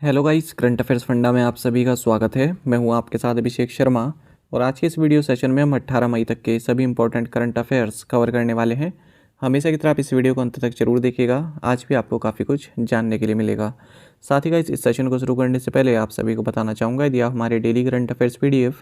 Hello guys, current affairs funda में आप सभी का स्वागत है। मैं हूं आपके साथ अभिषेक शर्मा और आज के इस वीडियो सेशन में हम 18 मई तक के सभी इंपॉर्टेंट करंट अफेयर्स कवर करने वाले हैं। हमेशा की तरह आप इस वीडियो को अंत तक जरूर देखिएगा, आज भी आपको काफ़ी कुछ जानने के लिए मिलेगा। साथ ही गाइस, इस सेशन को शुरू करने से पहले आप सभी को बताना चाहूँगा, यदि आप हमारे daily current affairs PDF,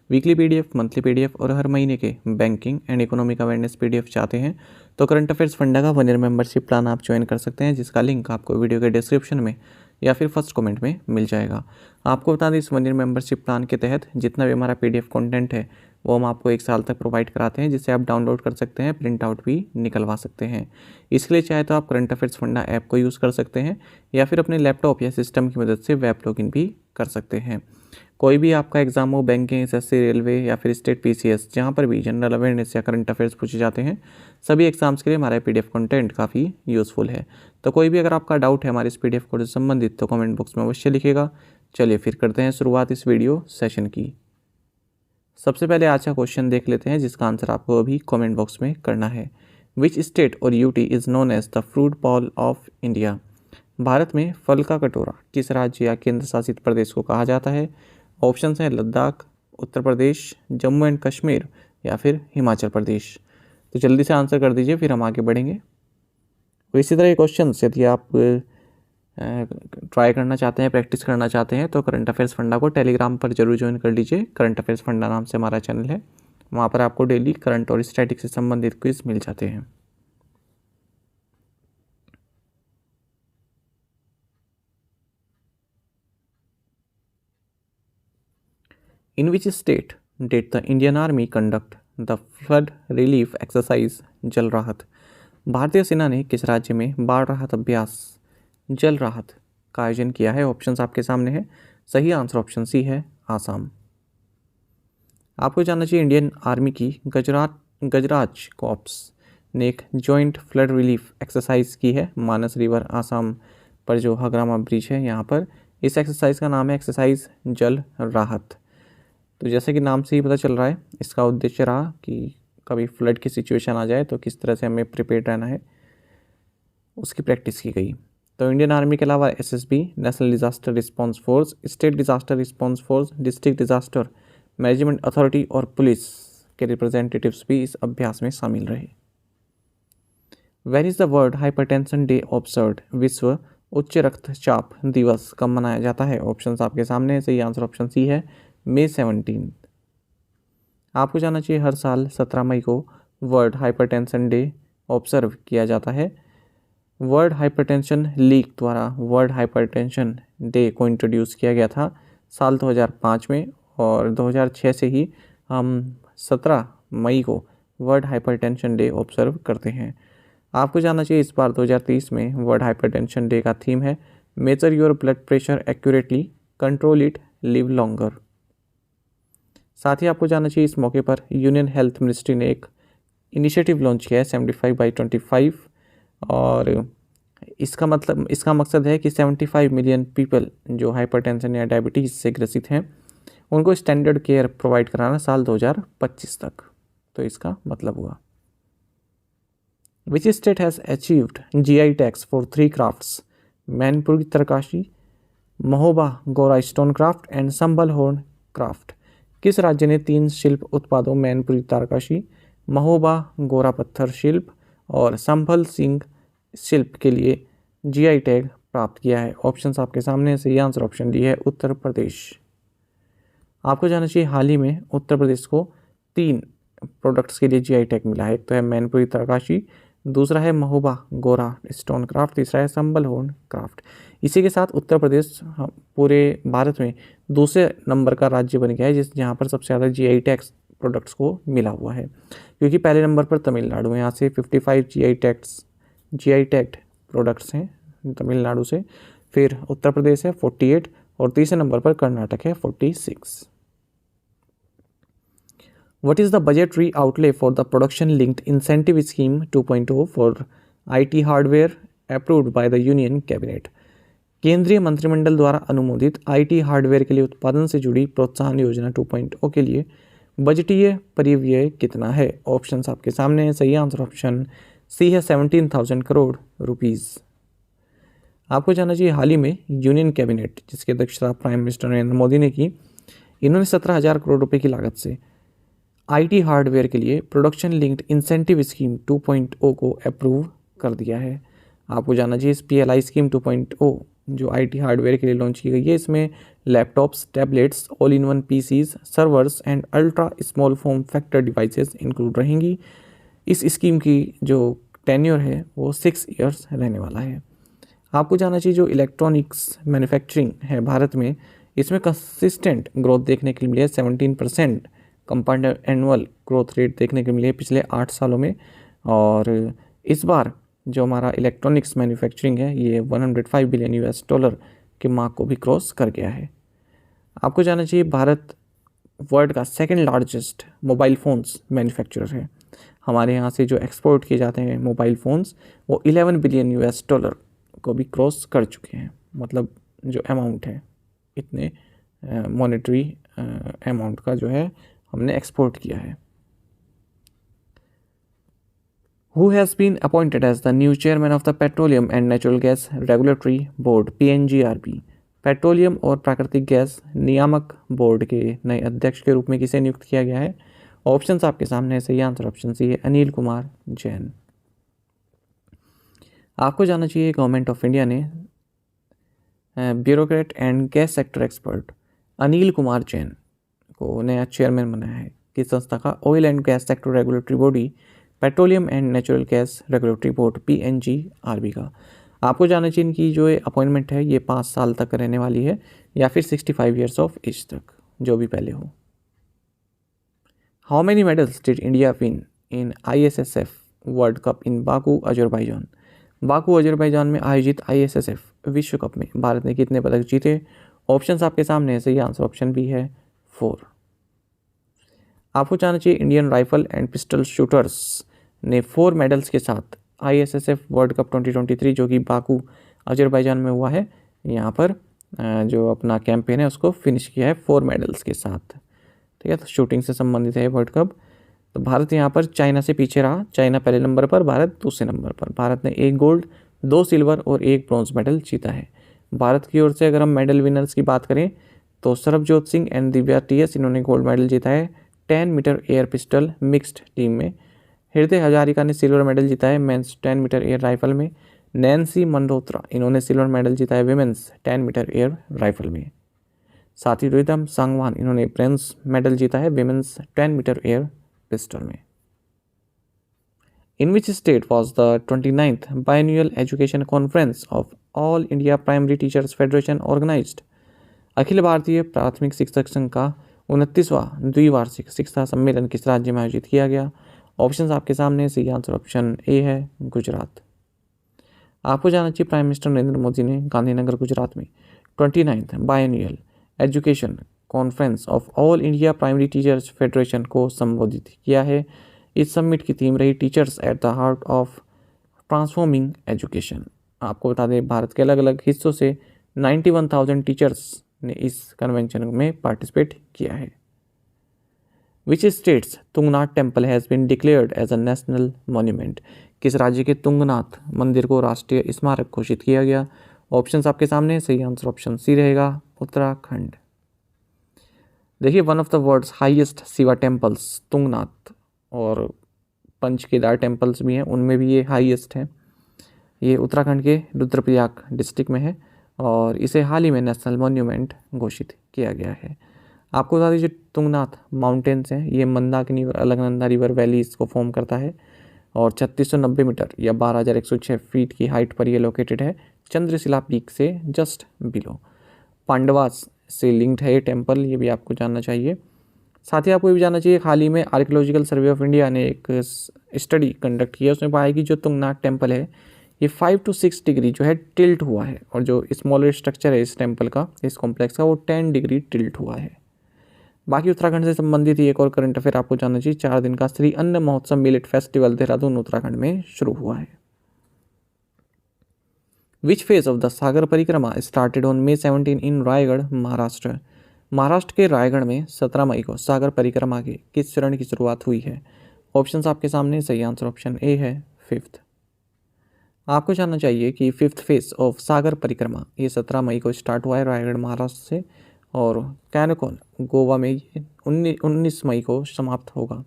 weekly PDF, monthly PDF और हर महीने के banking and economic awareness PDF चाहते हैं तो करंट अफेयर्स फंडा का 1 ईयर मेंबरशिप प्लान आप ज्वाइन कर सकते हैं, जिसका लिंक आपको वीडियो के डिस्क्रिप्शन में या फिर फर्स्ट कमेंट में मिल जाएगा। आपको बता दें, इस 1 ईयर मेंबरशिप प्लान के तहत जितना भी हमारा PDF कंटेंट है वो हम आपको 1 साल तक प्रोवाइड कराते हैं, जिसे आप डाउनलोड कर सकते हैं, प्रिंट आउट भी निकलवा सकते हैं। इसके लिए चाहे तो आप करंट अफेयर्स फंडा ऐप को यूज़ कर सकते हैं या फिर अपने लैपटॉप या सिस्टम की मदद से वेब लॉगिन भी कर सकते हैं। कोई भी आपका एग्जाम हो, बैंकिंग, SSC, रेलवे या फिर स्टेट PCS, जहाँ पर भी जनरल अवेयरनेस या करंट अफेयर्स पूछे जाते हैं, सभी एग्जाम्स के लिए हमारा PDF कंटेंट काफ़ी यूज़फुल है। तो कोई भी अगर आपका डाउट है हमारे इस PDF कोर्स से संबंधित तो कमेंट बॉक्स में अवश्य लिखिएगा। चलिए फिर करते हैं शुरुआत इस वीडियो सेशन की। सबसे पहले आज का क्वेश्चन देख लेते हैं, जिसका आंसर आपको अभी कमेंट बॉक्स में करना है। Which state or UT is known as the fruit bowl of India? Bharat में फल का कटोरा किस राज्य या केंद्र शासित प्रदेश को कहा जाता है? ऑप्शन हैं लद्दाख, उत्तर प्रदेश, जम्मू एंड कश्मीर या फिर हिमाचल प्रदेश। तो जल्दी से आंसर कर दीजिए, फिर हम आगे बढ़ेंगे। तो इसी तरह के क्वेश्चन यदि आप ट्राई करना चाहते हैं, प्रैक्टिस करना चाहते हैं तो करंट अफेयर्स फंडा को टेलीग्राम पर जरूर ज्वाइन कर लीजिए। करंट अफेयर्स फंडा नाम से हमारा चैनल है, वहाँ पर आपको डेली करंट और स्टैटिक से संबंधित क्विज मिल जाते हैं। In which state did the Indian Army conduct the flood relief exercise जल राहत? भारतीय सेना ने किस राज्य में बाढ़ राहत अभ्यास जल राहत का आयोजन किया है? ऑप्शंस आपके सामने है। सही आंसर ऑप्शन सी है, आसाम। आपको जानना चाहिए, इंडियन आर्मी की गजराज कॉर्प्स ने एक जॉइंट फ्लड रिलीफ एक्सरसाइज की है मानस रिवर आसाम पर, जो हगरामा ब्रिज है यहाँ पर। इस एक्सरसाइज का नाम है एक्सरसाइज जल राहत। तो जैसे कि नाम से ही पता चल रहा है, इसका उद्देश्य रहा कि कभी फ्लड की सिचुएशन आ जाए तो किस तरह से हमें प्रिपेयर्ड रहना है, उसकी प्रैक्टिस की गई। तो इंडियन आर्मी के अलावा SSB, national disaster response force, state disaster response force, district disaster management authority और पुलिस के रिप्रेजेंटेटिव्स भी इस अभ्यास में शामिल रहे। Where is the world hypertension day observed? विश्व उच्च रक्तचाप दिवस कब मनाया जाता है? ऑप्शंस आपके सामने है। सही आंसर ऑप्शन सी है, May 17। आपको जानना चाहिए, हर साल 17 मई को वर्ल्ड हाइपरटेंशन डे ऑब्जर्व किया जाता है। वर्ल्ड हाइपरटेंशन लीग द्वारा वर्ल्ड हाइपरटेंशन डे को इंट्रोड्यूस किया गया था साल 2005 में, और 2006 से ही हम 17 मई को वर्ल्ड हाइपरटेंशन डे ऑब्जर्व करते हैं। आपको जानना चाहिए, इस बार 2030 में वर्ल्ड हाइपरटेंशन डे का थीम है major your blood pressure accurately, control it, live longer. साथ ही आपको जानना चाहिए, इस मौके पर यूनियन हेल्थ मिनिस्ट्री ने एक इनिशिएटिव लॉन्च किया है 75/25, और इसका मकसद है कि 75 मिलियन पीपल जो हाइपरटेंशन या डायबिटीज़ से ग्रसित हैं उनको स्टैंडर्ड केयर प्रोवाइड कराना साल 2025 तक। तो इसका मतलब हुआ। Which state has achieved GI tags for 3 crafts? Mainpuri Tarkashi, Mahoba Gora stone craft and Sambhal horn craft. किस राज्य ने 3 शिल्प उत्पादों मैनपुरी तारकाशी, महोबा गोरा पत्थर शिल्प और संभल सिंह शिल्प के लिए GI टैग प्राप्त किया है? ऑप्शंस आपके सामने है। सही आंसर ऑप्शन डी है, उत्तर प्रदेश। आपको जानना चाहिए, हाल ही में उत्तर प्रदेश को 3 प्रोडक्ट्स के लिए GI टैग मिला है। एक तो है मैनपुरी तारकाशी, दूसरा है महोबा गोरा स्टोन क्राफ्ट, तीसरा है संभल होर्न क्राफ्ट। इसी के साथ उत्तर प्रदेश पूरे भारत में दूसरे नंबर का राज्य बन गया है जहाँ पर सबसे ज़्यादा GI टैग्स प्रोडक्ट्स को मिला हुआ है, क्योंकि पहले नंबर पर तमिलनाडु है, यहाँ से 55 GI टैग्ड प्रोडक्ट्स हैं तमिलनाडु से। फिर उत्तर प्रदेश है 48 और तीसरे नंबर पर कर्नाटक है 46। What is the budgetary outlay for the Production Linked Incentive Scheme 2.0 for IT hardware approved by the Union Cabinet? केंद्रीय मंत्रिमंडल द्वारा अनुमोदित IT हार्डवेयर के लिए उत्पादन से जुड़ी प्रोत्साहन योजना 2.0 के लिए बजटीय परिव्यय कितना है? ऑप्शंस आपके सामने है। सही आंसर ऑप्शन सी है, 17,000 करोड़ रुपीज़। आपको जानना चाहिए हाल ही में यूनियन कैबिनेट जिसकी अध्यक्षता प्राइम मिनिस्टर नरेंद्र मोदी ने की, इन्होंने 17,000 करोड़ रुपए की लागत से आईटी हार्डवेयर के लिए प्रोडक्शन लिंक्ड इंसेंटिव स्कीम 2.0 को अप्रूव कर दिया है। आपको जानना चाहिए इस PLI स्कीम 2.0 जो आईटी हार्डवेयर के लिए लॉन्च की गई है, इसमें laptops, tablets, all in one PCs, servers and ultra small form factor devices include रहेंगी। इस स्कीम की जो टेन्योर है वो 6 ईयर्स रहने वाला है। आपको जानना चाहिए जो इलेक्ट्रॉनिक्स मैन्युफैक्चरिंग है भारत में, इसमें कंसिस्टेंट ग्रोथ देखने के लिए मिली है। 17% कंपाउंड एनुअल ग्रोथ रेट देखने को मिली है पिछले 8 सालों में। और इस बार जो हमारा इलेक्ट्रॉनिक्स मैन्युफैक्चरिंग है ये $105 बिलियन के मार्क को भी क्रॉस कर गया है। आपको जानना चाहिए भारत वर्ल्ड का second largest mobile phones manufacturer है। हमारे यहाँ से जो एक्सपोर्ट किए जाते हैं मोबाइल फ़ोन्स वो $11 बिलियन को भी क्रॉस कर चुके हैं। मतलब जो अमाउंट है इतने मॉनेटरी अमाउंट का जो है हमने एक्सपोर्ट किया है। Who has been appointed as the new chairman of the Petroleum and Natural Gas Regulatory Board PNGRB? Petroleum और प्राकृतिक गैस नियामक बोर्ड के नए अध्यक्ष के रूप में किसे नियुक्त किया गया है? ऑप्शंस आपके सामने है। सही आंसर ऑप्शन सी है, अनिल कुमार जैन। आपको जानना चाहिए गवर्नमेंट ऑफ इंडिया ने bureaucrat and gas sector expert Anil Kumar Jain को नया चेयरमैन बनाया है। किस संस्था का? Oil and gas sector regulatory body petroleum and natural gas regulatory board PNGRB का। आपको जानना चाहिए इनकी जो अपॉइंटमेंट है ये 5 साल तक रहने वाली है या फिर 65 ईयर्स ऑफ एज तक, जो भी पहले हो। How many medals did India win in ISSF world cup in Baku Azerbaijan? Baku Azerbaijan में आयोजित ISSF विश्व कप में भारत ने कितने पदक जीते? ऑप्शंस आपके सामने है। सही आंसर ऑप्शन बी है 4। आपको जानना चाहिए Indian rifle and pistol shooters ने 4 मेडल्स के साथ ISSF वर्ल्ड कप 2023 जो कि बाकू अजरबैजान में हुआ है, यहाँ पर जो अपना कैंपेन है उसको फिनिश किया है 4 मेडल्स के साथ। ठीक है, तो शूटिंग से संबंधित है वर्ल्ड कप। तो भारत यहाँ पर चाइना से पीछे रहा। चाइना पहले नंबर पर, भारत दूसरे नंबर पर। भारत ने 1 गोल्ड, 2 सिल्वर और 1 ब्रॉन्ज मेडल जीता है। भारत की ओर से अगर हम मेडल विनर्स की बात करें तो सरबजोत सिंह एंड दिव्या TS इन्होंने गोल्ड मेडल जीता है 10 metre air pistol mixed team में। हृदय हजारिका ने सिल्वर मेडल जीता है मेंस 10 मीटर एयर राइफल में। नैन्सी मल्होत्रा इन्होंने सिल्वर मेडल जीता है विमेंस 10 मीटर एयर राइफल में। साथ ही रिदम सांगवान इन्होंने ब्रॉन्ज मेडल जीता है विमेंस 10 मीटर एयर पिस्टल में। In which state was the 29th biennial education conference of All India Primary Teachers Federation organized? Akhil Bharatiya प्राथमिक शिक्षक संघ का 29वां द्विवार्षिक शिक्षा सम्मेलन किस राज्य में आयोजित किया गया? ऑप्शंस आपके सामने। सही आंसर ऑप्शन ए है गुजरात। आपको जानना चाहिए प्राइम मिनिस्टर नरेंद्र मोदी ने गांधीनगर गुजरात में 29th biennial education conference of all India primary teachers federation को संबोधित किया है। इस समिट की थीम रही teachers at the heart of transforming education. आपको बता दें भारत के अलग अलग हिस्सों से 91,000 टीचर्स ने इस कन्वेंशन में पार्टिसिपेट किया है। Which states Tungnath temple has been declared as a national monument? किस राज्य के तुंगनाथ मंदिर को राष्ट्रीय स्मारक घोषित किया गया? ऑप्शंस आपके सामने। सही आंसर ऑप्शन सी रहेगा उत्तराखंड। देखिए one of the world's highest Shiva temples Tungnath और पंच केदार टेम्पल्स भी हैं, उनमें भी ये हाईएस्ट है। ये उत्तराखंड के रुद्रप्रयाग डिस्ट्रिक्ट में है और इसे हाल ही में नेशनल मॉन्यूमेंट घोषित किया गया है। आपको बता दीजिए तुंगनाथ माउंटेन्स हैं, ये मंदाकिनी और अलकनंदा रिवर वैली इसको फॉर्म करता है और 3690 मीटर या 12,106 फीट की हाइट पर ये लोकेटेड है, चंद्रशिला पीक से जस्ट बिलो। पांडवास से लिंक्ड है ये टेम्पल, ये भी आपको जानना चाहिए। साथ ही आपको ये भी जानना चाहिए हाल ही में आर्कियोलॉजिकल सर्वे ऑफ इंडिया ने एक स्टडी कंडक्ट किया, उसमें पाया कि जो तुंगनाथ टेम्पल है ये 5 to 6 डिग्री जो है टिल्ट हुआ है और जो स्मॉलर स्ट्रक्चर है इस टेम्पल का, इस कॉम्प्लेक्स का, वो 10 डिग्री टिल्ट हुआ है। बाकी उत्तराखंड से संबंधित एक और करंट अफेयर आपको जानना चाहिए। 4 दिन का श्री अन्न महोत्सव मिलेट फेस्टिवल देहरादून उत्तराखंड में शुरू हुआ है। विच फेज ऑफ द सागर परिक्रमा स्टार्टेड ऑन May 17 इन रायगढ़ महाराष्ट्र? महाराष्ट्र के रायगढ़ में 17 मई को सागर परिक्रमा के किस चरण की शुरुआत हुई है? ऑप्शंस आपके सामने। सही आंसर ऑप्शन ए है 5th। आपको जानना चाहिए कि फिफ्थ फेज ऑफ सागर परिक्रमा ये 17 मई को स्टार्ट हुआ है रायगढ़ महाराष्ट्र से, और कैनकोन गोवा में ये 19 मई को समाप्त होगा।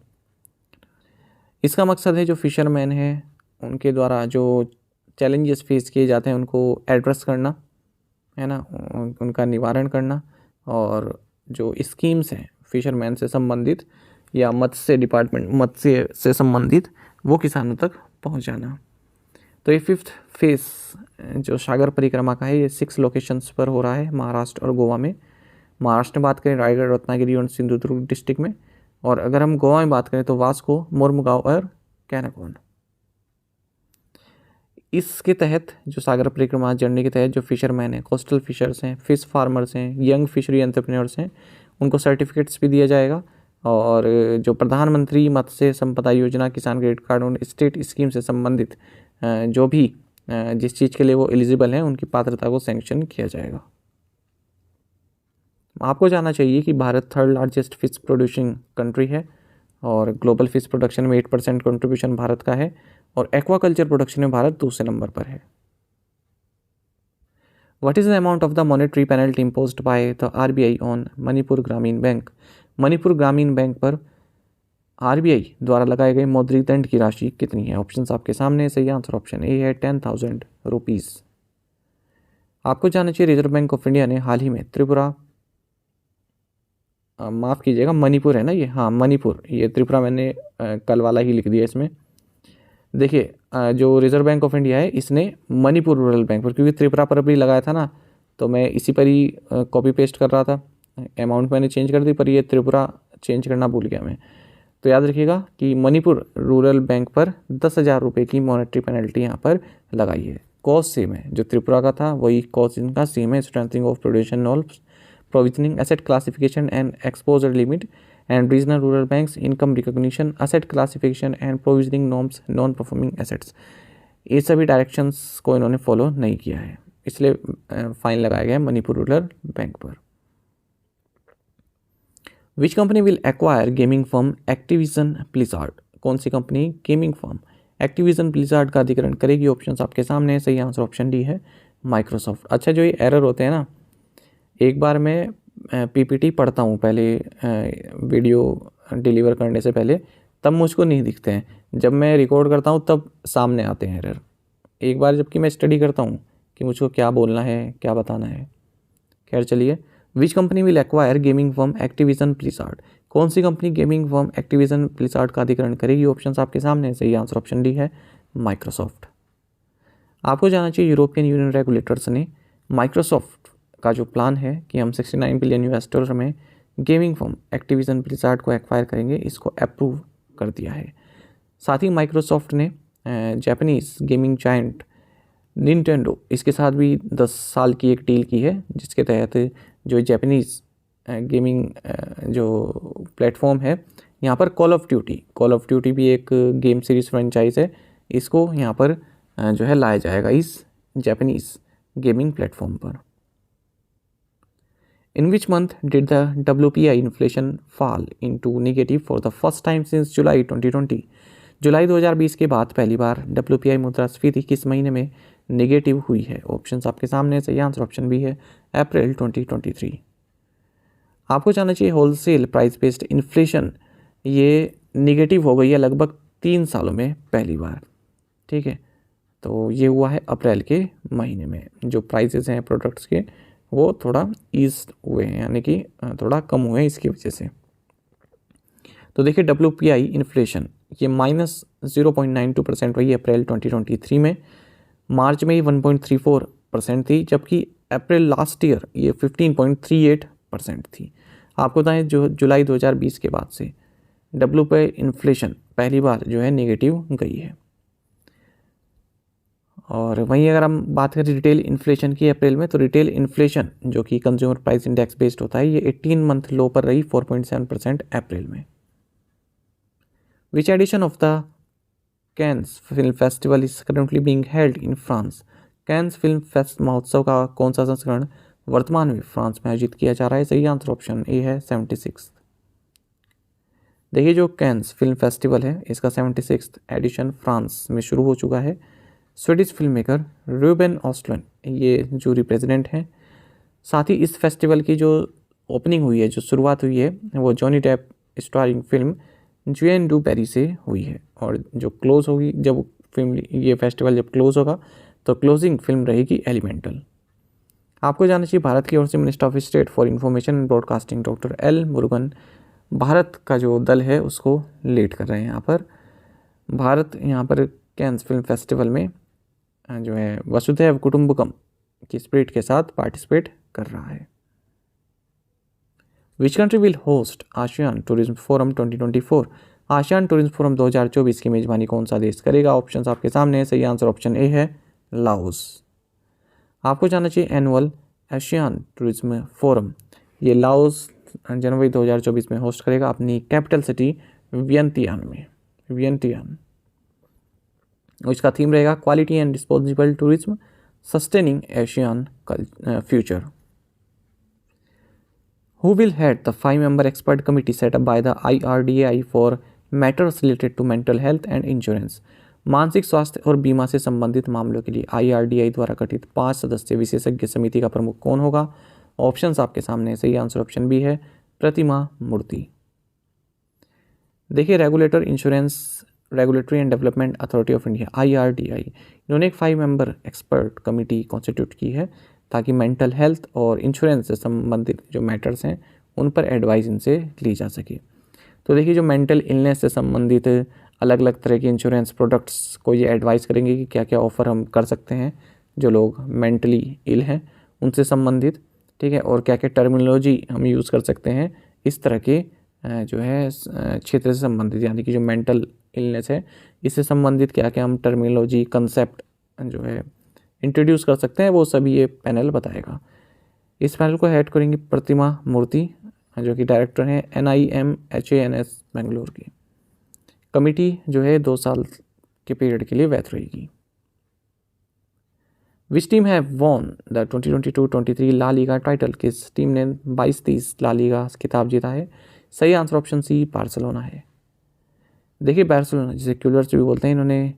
इसका मकसद है जो फिशरमैन हैं उनके द्वारा जो चैलेंजेस फेस किए जाते हैं उनको एड्रेस करना, है ना, उनका निवारण करना, और जो स्कीम्स हैं फिशरमैन से संबंधित या मत्स्य डिपार्टमेंट मत्स्य से संबंधित वो किसानों तक पहुंचाना। तो ये फिफ्थ फेज जो सागर परिक्रमा का है ये 6 लोकेशंस पर हो रहा है महाराष्ट्र और गोवा में। महाराष्ट्र में बात करें रायगढ़, रत्नागिरी और सिंधुदुर्ग डिस्ट्रिक्ट में, और अगर हम गोवा में बात करें तो वास्को, मोर्मुगांव और कैनाकोन। इसके तहत जो सागर परिक्रमा जर्नी के तहत जो फिशरमैन हैं, कोस्टल फिशर्स हैं, फिश फार्मर्स हैं, यंग फिशरी एंटरप्रेन्योर्स हैं, उनको सर्टिफिकेट्स भी दिया जाएगा। और जो प्रधानमंत्री मत्स्य संपदा योजना, किसान क्रेडिट कार्ड और स्टेट स्कीम से संबंधित जो भी जिस चीज़ के लिए वो एलिजिबल हैं उनकी पात्रता को सैंक्शन किया जाएगा। आपको जानना चाहिए कि Bharat third largest fish producing country है, और ग्लोबल फिश प्रोडक्शन में 8% कंट्रीब्यूशन भारत का है, और एक्वाकल्चर प्रोडक्शन में भारत दूसरे नंबर पर है। What is the amount of the monetary penalty imposed by the RBI on Manipur ग्रामीण बैंक? मणिपुर ग्रामीण बैंक पर आरबीआई द्वारा लगाए गए मौद्रिक दंड की राशि कितनी है? ऑप्शंस आपके सामने। सही आंसर ऑप्शन ए है 10,000 रुपीज़। आपको जानना चाहिए रिजर्व बैंक ऑफ इंडिया ने हाल ही में त्रिपुरा, माफ़ कीजिएगा मणिपुर है ना ये, हाँ मणिपुर, ये त्रिपुरा मैंने कल वाला ही लिख दिया इसमें। देखिए जो रिजर्व बैंक ऑफ इंडिया है इसने मणिपुर रूरल बैंक पर, क्योंकि त्रिपुरा पर भी लगाया था ना तो मैं इसी पर ही कॉपी पेस्ट कर रहा था, अमाउंट मैंने चेंज कर दी पर ये त्रिपुरा चेंज करना भूल गया मैं। तो याद रखिएगा कि मणिपुर रूरल बैंक पर 10,000 रुपये की मॉनेटरी पेनल्टी यहाँ पर लगाई है। कॉज सेम है, जो त्रिपुरा का था वही कॉज इनका सेम है। Strengthening of provision norms, provisioning, asset classification and exposure limit, and regional rural banks income recognition, asset classification and provisioning norms, non performing assets। ये सभी डायरेक्शंस को इन्होंने फॉलो नहीं किया है, इसलिए फाइन लगाया गया है मणिपुर रूरल बैंक पर। Which company will acquire gaming firm Activision Blizzard? कौन सी company gaming firm Activision Blizzard का अधिग्रहण करेगी? ऑप्शंस आपके सामने है। सही आंसर ऑप्शन डी है माइक्रोसॉफ्ट। अच्छा, जो ये एरर होते हैं ना, एक बार मैं पीपीटी पढ़ता हूँ पहले वीडियो डिलीवर करने से पहले, तब मुझको नहीं दिखते हैं, जब मैं रिकॉर्ड करता हूँ तब सामने आते हैं एरर। एक बार जबकि मैं स्टडी करता हूँ कि मुझको क्या बोलना है, क्या बताना है। खैर चलिए, which company will acquire gaming firm Activision Blizzard? कौन सी company gaming firm Activision Blizzard का अधिग्रहण करेगी? ऑप्शंस आपके सामने। सही आंसर ऑप्शन डी है माइक्रोसॉफ्ट। आपको जानना चाहिए यूरोपियन यूनियन रेगुलेटर्स ने माइक्रोसॉफ्ट का जो प्लान है कि हम 69 बिलियन US$ में गेमिंग फर्म एक्टिविजन ब्लिज़ार्ड को एक्वायर करेंगे, इसको अप्रूव कर दिया है। साथ ही माइक्रोसॉफ्ट ने जापानीज़ गेमिंग जायंट निंटेंडो, इसके साथ भी 10 साल की एक डील की है, जिसके तहत जो जापानीज़ गेमिंग जो प्लेटफॉर्म है यहाँ पर कॉल ऑफ ड्यूटी भी एक गेम सीरीज़ फ्रेंचाइज है, इसको यहाँ पर जो है लाया जाएगा इस जापानीज़ गेमिंग प्लेटफॉर्म पर। In which month did the WPI inflation fall into negative for the first time since July 2020? जुलाई 2020 के बाद पहली बार WPI मुद्रास्फीति किस महीने में नेगेटिव हुई है? ऑप्शंस आपके सामने। सही आंसर ऑप्शन बी है अप्रैल 2023। आपको जानना चाहिए होलसेल प्राइस बेस्ड इन्फ्लेशन ये नेगेटिव हो गई है लगभग 3 सालों में पहली बार। ठीक है, तो ये हुआ है अप्रैल के महीने में। जो प्राइसेस हैं प्रोडक्ट्स के वो थोड़ा ईज हुए हैं, यानी कि थोड़ा कम हुए हैं इसकी वजह से। तो देखिए WPI इन्फ्लेशन ये -0.92% रही अप्रैल 2023 में। मार्च में ये 1.34% थी, जबकि अप्रैल लास्ट ईयर ये 15.38% थी। आपको बताएं जो जुलाई 2020 के बाद से WPI इन्फ्लेशन पहली बार जो है नेगेटिव गई है। और वहीं अगर हम बात करें रिटेल इन्फ्लेशन की अप्रैल में, तो रिटेल इन्फ्लेशन जो कि कंज्यूमर प्राइस इंडेक्स बेस्ड होता है ये 18 मंथ लो पर रही 4.7% अप्रैल में। Which edition of the cans film festival is currently being held in France? Cans film fest महोत्सव का कौन सा संस्करण वर्तमान में फ्रांस में आयोजित किया जा रहा है? सही आंसर ऑप्शन ए है 76। देखिए जो कैन्स फिल्म फेस्टिवल है इसका 76 एडिशन फ्रांस में शुरू हो चुका है। स्वीडिश फिल्म मेकर रूबेन ऑस्टलैंड ये जूरी प्रेसिडेंट हैं। साथ ही इस फेस्टिवल की जो ओपनिंग हुई है, जो शुरुआत हुई है, वो Johnny Depp starring film Jeanne du Barry से हुई है। और जो क्लोज होगी, जब फिल्म ये फेस्टिवल जब क्लोज होगा तो क्लोजिंग फिल्म रहेगी एलिमेंटल। आपको जानना चाहिए भारत की ओर से minister of state for information and broadcasting doctor L Murugan Bharat का जो दल है उसको लीड कर रहे हैं। यहाँ पर भारत यहाँ पर कैंस फिल्म फेस्टिवल में जो है वसुधैव कुटुंबकम की स्पिरिट के साथ पार्टिसिपेट कर रहा है। Which country will host ASEAN tourism forum 2024? ASEAN tourism forum 2024 की मेजबानी कौन सा देश करेगा? ऑप्शंस आपके सामने है। सही आंसर ऑप्शन ए है, लाओस। आपको जानना चाहिए एनुअल आसियान टूरिज्म फोरम ये लाओस जनवरी 2024 में होस्ट करेगा अपनी कैपिटल सिटी वियंतियान में, वियंतियान। इसका थीम रहेगा quality and responsible tourism sustaining Asian future. Who will head the 5-member expert committee set up by the IRDAI for matters related to mental health and insurance? मानसिक स्वास्थ्य और बीमा से संबंधित मामलों के लिए IRDAI द्वारा गठित 5 सदस्यीय विशेषज्ञ समिति का प्रमुख कौन होगा? ऑप्शंस आपके सामने। सही आंसर ऑप्शन बी है, प्रतिमा मूर्ति। देखिए, regulator insurance regulatory and development authority of India IRDAI इन्होंने एक 5-member एक्सपर्ट कमेटी कॉन्स्टिट्यूट की है ताकि मेंटल हेल्थ और इंश्योरेंस से संबंधित जो मैटर्स हैं उन पर एडवाइस इनसे ली जा सके। तो देखिए, जो मेंटल इलनेस से संबंधित अलग अलग तरह के इंश्योरेंस प्रोडक्ट्स को ये एडवाइस करेंगे कि क्या क्या ऑफ़र हम कर सकते हैं जो लोग मेंटली इल हैं उनसे संबंधित, ठीक है, और क्या क्या टर्मिनोलॉजी हम यूज़ कर सकते हैं इस तरह के जो है क्षेत्र से संबंधित, यानी कि जो मेंटल इलनेस है इससे संबंधित क्या क्या हम टर्मिनोलॉजी कंसेप्ट जो है इंट्रोड्यूस कर सकते हैं, वो सभी ये पैनल बताएगा। इस पैनल को हेड करेंगी प्रतिमा मूर्ति जो कि डायरेक्टर हैं NIMHANS बेंगलोर की। कमेटी जो है 2 साल के पीरियड के लिए वैध रहेगी। Which team have won the 2022-23 La Liga title? किस टीम ने 22-23 ला लीगा खिताब जीता है? सही आंसर ऑप्शन सी, बार्सिलोना है। देखिए, बार्सिलोना जिसे क्यूलर्स भी बोलते हैं, इन्होंने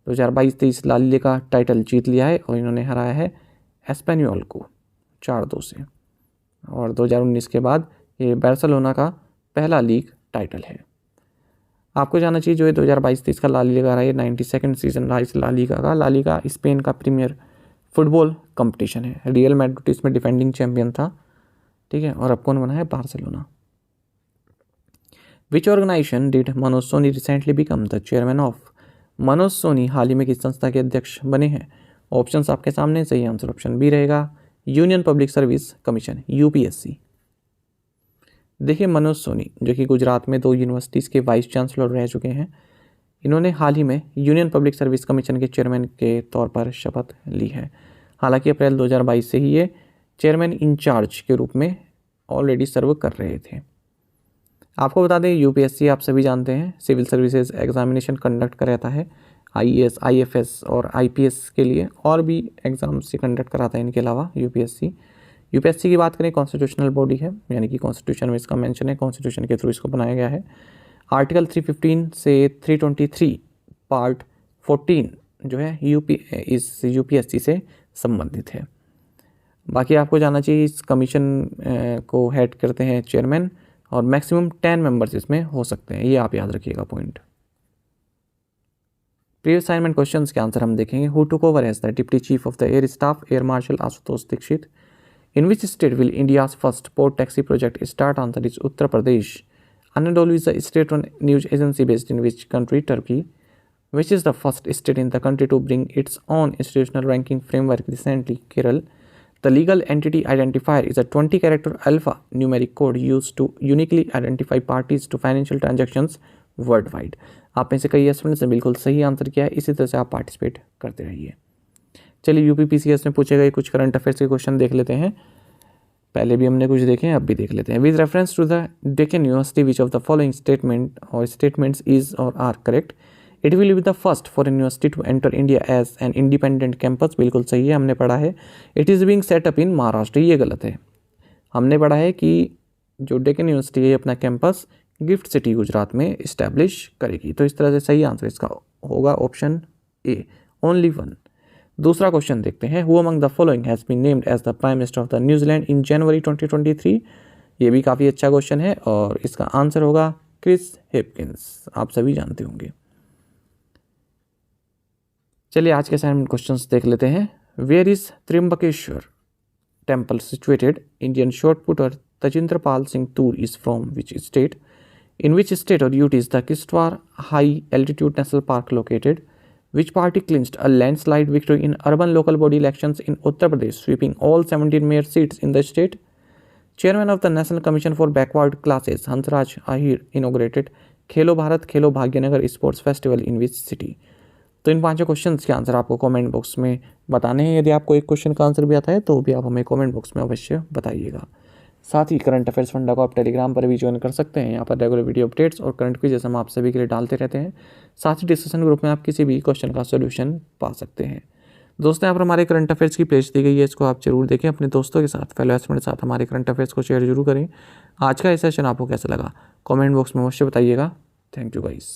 2022-23 ला लीगा टाइटल जीत लिया है और इन्होंने हराया है एस्पेन्योल को 4-2 से। और 2019 के बाद ये बार्सिलोना का पहला लीग टाइटल है। आपको जानना चाहिए जो है 2022-23 का ला लीगा रहा है, 92nd सीजन रहा इस ला लीगा का। ला लीगा स्पेन का प्रीमियर फुटबॉल कंपटीशन है। रियल मैड्रिड इसमें डिफेंडिंग चैंपियन था, ठीक है, और अब कौन बना है? Barcelona. Which organisation did Manoj Soni recently become the chairman of? Manoj Soni हाल ही में किस संस्था के अध्यक्ष बने हैं? ऑप्शंस आपके सामने। सही आंसर ऑप्शन बी रहेगा, union public service commission UPSC। देखिए, मनोज सोनी जो कि गुजरात में 2 यूनिवर्सिटीज़ के वाइस चांसलर रह चुके हैं, इन्होंने हाल ही में यूनियन पब्लिक सर्विस कमीशन के चेयरमैन के तौर पर शपथ ली है। हालांकि अप्रैल 2022 से ही ये चेयरमैन इंचार्ज के रूप में ऑलरेडी सर्व कर रहे थे। आपको बता दें, UPSC आप सभी जानते हैं सिविल सर्विसेज एग्जामिनेशन कंडक्ट कराता है IAS, IFS और IPS के लिए, और भी एग्ज़ाम्स से कंडक्ट कराता है इनके अलावा UPSC की बात करें, कॉन्स्टिट्यूशनल बॉडी है, यानी कि कॉन्स्टिट्यूशन में इसका मेंशन है, कॉन्स्टिट्यूशन के थ्रू इसको बनाया गया है। आर्टिकल 315 से 323 पार्ट 14 जो है इस UPSC से संबंधित है। बाकी आपको जानना चाहिए इस कमीशन को हेड करते हैं चेयरमैन और मैक्सिमम 10 मेंबर्स इसमें हो सकते हैं, ये आप याद रखिएगा पॉइंट। प्रीवियस असाइनमेंट क्वेश्चंस के आंसर हम देखेंगे। Who took over as the deputy chief of the air staff? Air marshal Ashutosh Dixit. In which state will India's first port taxi project start? Answer is Uttar Pradesh. Anadolu is a state-run news agency based in which country? Turkey. Which is the first state in the country to bring its own institutional ranking framework recently? Kerala. The legal entity identifier is a 20-character alpha-numeric code used to uniquely identify parties to financial transactions worldwide. आप में से कई students ने बिल्कुल सही answer किया है, इसी तरह से आप पार्टिसिपेट करते रहिए। चलिए, UPPCS में पूछे गए कुछ करंट अफेयर्स के क्वेश्चन देख लेते हैं। पहले भी हमने कुछ देखे हैं, अब भी देख लेते हैं। With reference to the Deccan university which of the following statement or statements is or are correct? It will be the first foreign university to enter India as an independent campus. बिल्कुल सही है, हमने पढ़ा है। It is being set up in Maharashtra, ये गलत है। हमने पढ़ा है कि जो डेक्कन यूनिवर्सिटी है अपना कैंपस गिफ्ट सिटी गुजरात में इस्टेब्लिश करेगी। तो इस तरह से सही आंसर इसका होगा ऑप्शन ए, ओनली 1। दूसरा क्वेश्चन देखते हैं, who among the following has been named as the prime minister of the New Zealand in January 2023। ये भी काफ़ी अच्छा क्वेश्चन है और इसका आंसर होगा क्रिस हिपकिंस, आप सभी जानते होंगे। चलिए आज के असाइनमेंट क्वेश्चंस देख लेते हैं। Where is Trimbakeshwar temple situated? Indian shot putter Tajinderpal Singh Toor is from which state? In which state or UT is the Kishtwar High Altitude National Park located? Which party clinched a landslide victory in urban local body elections in Uttar Pradesh, sweeping all 17 mayor seats in the state? Chairman of the National Commission for Backward Classes, Hansraj Ahir, inaugurated Khelo Bharat Khelo Bhagyanagar sports festival in which city? तो इन पांचों questions के answer आपको comment box में बताने हैं। यदि आपको एक क्वेश्चन का आंसर भी आता है तो भी आप हमें कमेंट बॉक्स में अवश्य बताइएगा। साथ ही करंट अफेयर्स फंडा को आप टेलीग्राम पर भी ज्वाइन कर सकते हैं। यहाँ पर रेगुलर वीडियो अपडेट्स और करंट क्विज़ हम आप सभी के लिए डालते रहते हैं। साथ ही डिस्कशन ग्रुप में आप किसी भी क्वेश्चन का सोल्यूशन पा सकते हैं। दोस्तों, यहाँ पर हमारे करंट अफेयर्स की पेज दी गई है, इसको आप जरूर देखें। अपने दोस्तों के साथ, फेलो एस्पिरेंट के साथ हमारे करंट अफेयर्स को शेयर जरूर करें। आज का ये सेशन आपको कैसा लगा कमेंट बॉक्स में अवश्य बताइएगा। Thank you guys.